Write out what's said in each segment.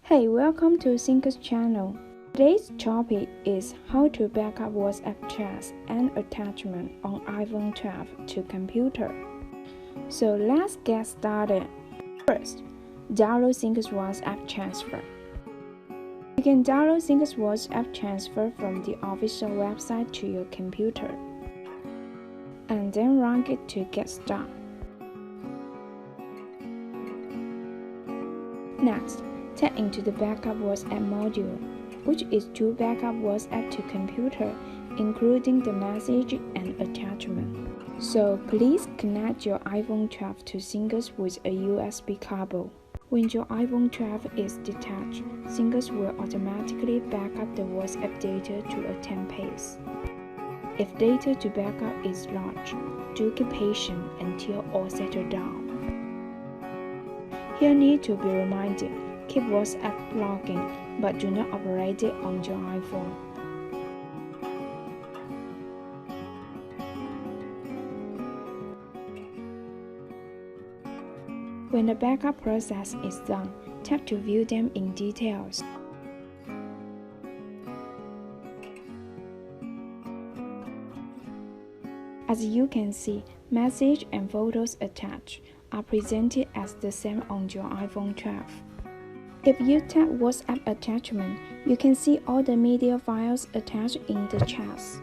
Hey, welcome to Syncus channel. Today's topic is how to backup WhatsApp chats and attachment on iPhone 12 to computer. So let's get started. First, download Syncus WhatsApp Transfer. You can download Syncus WhatsApp Transfer from the official website to your computer, and then run it to get started. Next, tap into the Backup WhatsApp module, which is to backup WhatsApp to computer, including the message and attachment. So please connect your iPhone 12 to Syncus with a USB cable. When your iPhone 12 is detached, Syncus will automatically backup the WhatsApp data to a template. If data to backup is large, do keep patient until all settle down. You need to be reminded, keep WhatsApp login, but do not operate it on your iPhone. When the backup process is done, tap to view them in details. As you can see, message and photos attached are presented as the same on your iPhone 12. If you tap WhatsApp attachment, you can see all the media files attached in the chats.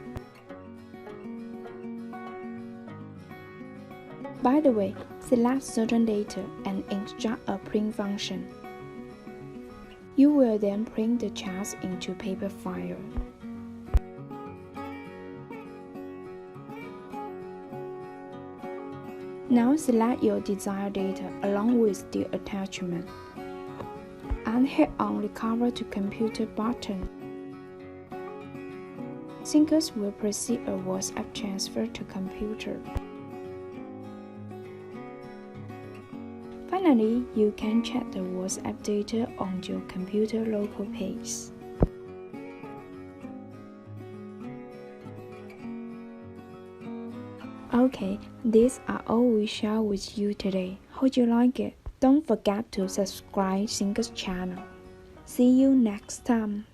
By the way, select certain data and instruct a print function. You will then print the chats into paper file. Now select your desired data along with the attachment, and hit on Recover to Computer button. Syncus will proceed a WhatsApp transfer to computer. Finally, you can check the WhatsApp data on your computer local page. Okay, these are all we share with you today. Hope you like it. Don't forget to subscribe Syncus channel. See you next time.